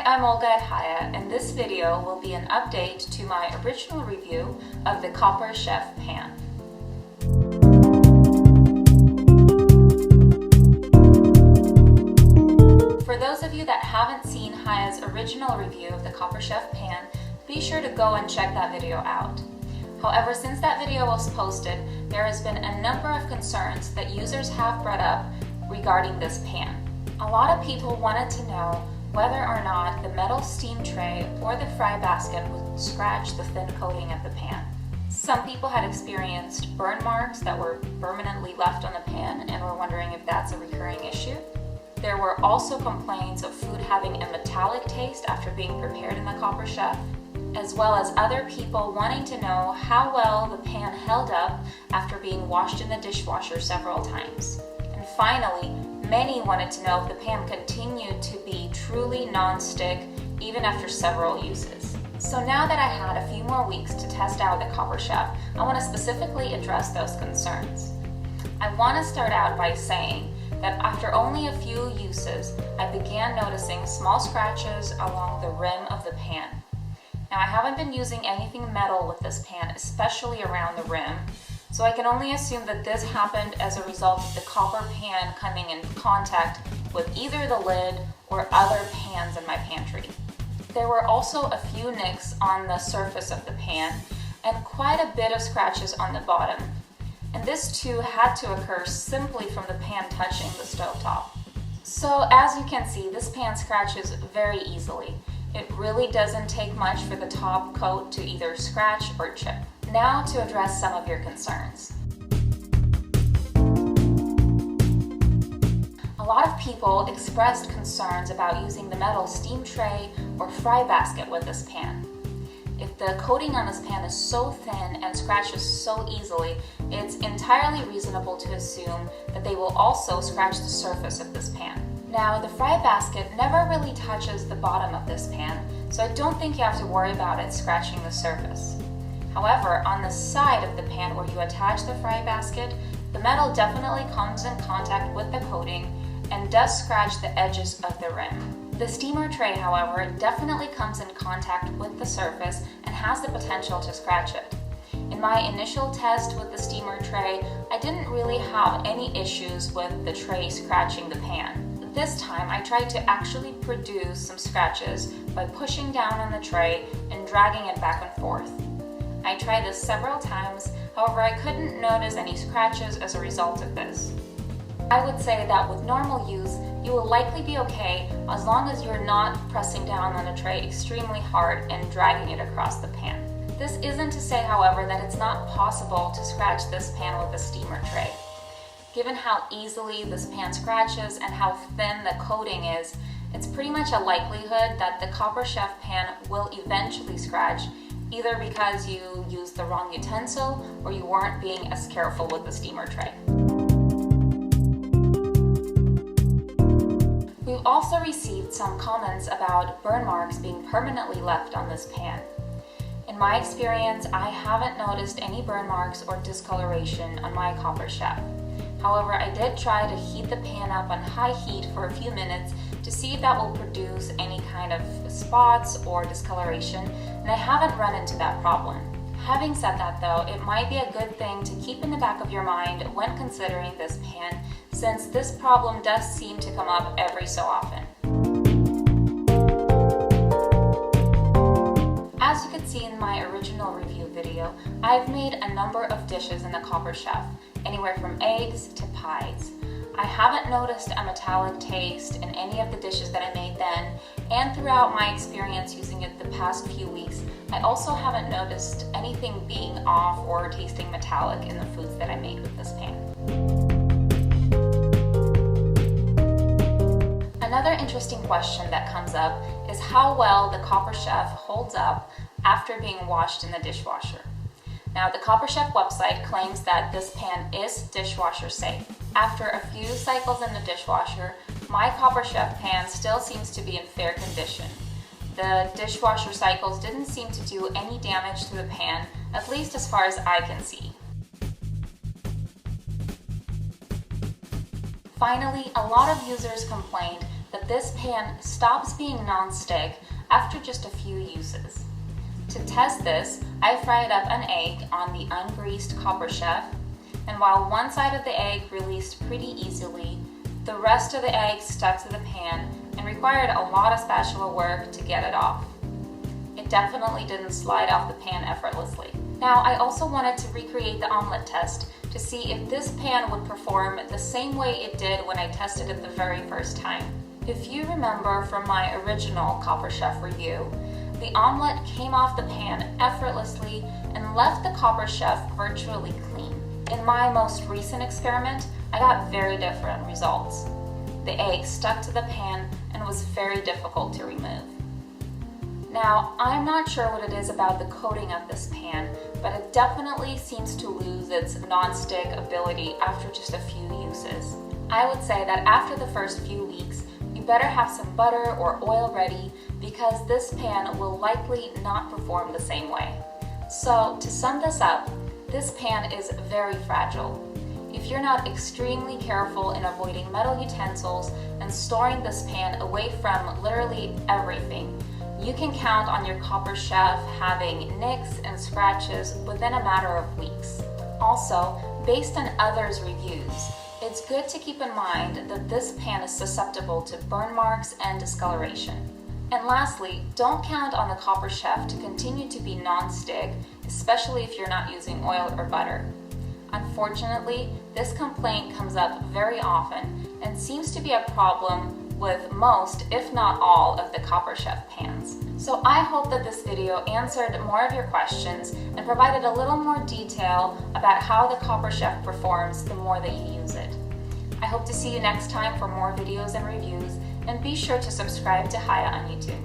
Hi, I'm Olga at HighYa, and this video will be an update to my original review of the Copper Chef pan. For those of you that haven't seen HighYa's original review of the Copper Chef pan, be sure to go and check that video out. However, since that video was posted, there has been a number of concerns that users have brought up regarding this pan. A lot of people wanted to know whether or not the metal steam tray or the fry basket would scratch the thin coating of the pan. Some people had experienced burn marks that were permanently left on the pan and were wondering if that's a recurring issue. There were also complaints of food having a metallic taste after being prepared in the Copper Chef, as well as other people wanting to know how well the pan held up after being washed in the dishwasher several times. And finally, many wanted to know if the pan continued to be truly non-stick even after several uses. So now that I had a few more weeks to test out the Copper Chef, I want to specifically address those concerns. I want to start out by saying that after only a few uses, I began noticing small scratches along the rim of the pan. Now, I haven't been using anything metal with this pan, especially around the rim, so I can only assume that this happened as a result of the copper pan coming in contact with either the lid or other pans in my pantry. There were also a few nicks on the surface of the pan and quite a bit of scratches on the bottom. And this too had to occur simply from the pan touching the stovetop. So as you can see, this pan scratches very easily. It really doesn't take much for the top coat to either scratch or chip. Now to address some of your concerns. A lot of people expressed concerns about using the metal steam tray or fry basket with this pan. If the coating on this pan is so thin and scratches so easily, it's entirely reasonable to assume that they will also scratch the surface of this pan. Now, the fry basket never really touches the bottom of this pan, so I don't think you have to worry about it scratching the surface. However, on the side of the pan where you attach the fry basket, the metal definitely comes in contact with the coating and does scratch the edges of the rim. The steamer tray, however, definitely comes in contact with the surface and has the potential to scratch it. In my initial test with the steamer tray, I didn't really have any issues with the tray scratching the pan. This time, I tried to actually produce some scratches by pushing down on the tray and dragging it back and forth. I tried this several times, however I couldn't notice any scratches as a result of this. I would say that with normal use, you will likely be okay as long as you're not pressing down on the tray extremely hard and dragging it across the pan. This isn't to say, however, that it's not possible to scratch this pan with a steamer tray. Given how easily this pan scratches and how thin the coating is, it's pretty much a likelihood that the Copper Chef pan will eventually scratch, either because you used the wrong utensil or you weren't being as careful with the steamer tray. We've also received some comments about burn marks being permanently left on this pan. In my experience, I haven't noticed any burn marks or discoloration on my Copper Chef. However, I did try to heat the pan up on high heat for a few minutes to see if that will produce any kind of spots or discoloration, and I haven't run into that problem. Having said that though, it might be a good thing to keep in the back of your mind when considering this pan, since this problem does seem to come up every so often. As you could see in my original review video, I've made a number of dishes in the Copper Chef, anywhere from eggs to pies. I haven't noticed a metallic taste in any of the dishes that I made then, and throughout my experience using it the past few weeks, I also haven't noticed anything being off or tasting metallic in the foods that I made with this pan. Another interesting question that comes up is how well the Copper Chef holds up after being washed in the dishwasher. Now, the Copper Chef website claims that this pan is dishwasher safe. After a few cycles in the dishwasher, my Copper Chef pan still seems to be in fair condition. The dishwasher cycles didn't seem to do any damage to the pan, at least as far as I can see. Finally, a lot of users complained that this pan stops being non-stick after just a few uses. To test this, I fried up an egg on the ungreased copper chef, and while one side of the egg released pretty easily, the rest of the egg stuck to the pan and required a lot of spatula work to get it off. It definitely didn't slide off the pan effortlessly. Now, I also wanted to recreate the omelet test to see if this pan would perform the same way it did when I tested it the very first time. If you remember from my original Copper Chef review, the omelet came off the pan effortlessly and left the Copper Chef virtually clean. In my most recent experiment, I got very different results. The egg stuck to the pan and was very difficult to remove. Now, I'm not sure what it is about the coating of this pan, but it definitely seems to lose its non-stick ability after just a few uses. I would say that after the first few weeks, you better have some butter or oil ready because this pan will likely not perform the same way. So, to sum this up, this pan is very fragile. If you're not extremely careful in avoiding metal utensils and storing this pan away from literally everything, you can count on your Copper Chef having nicks and scratches within a matter of weeks. Also, based on others' reviews, it's good to keep in mind that this pan is susceptible to burn marks and discoloration. And lastly, don't count on the Copper Chef to continue to be non-stick, especially if you're not using oil or butter. Unfortunately, this complaint comes up very often and seems to be a problem with most, if not all, of the Copper Chef pans. So I hope that this video answered more of your questions and provided a little more detail about how the Copper Chef performs the more that you use it. I hope to see you next time for more videos and reviews, and be sure to subscribe to HighYa on YouTube.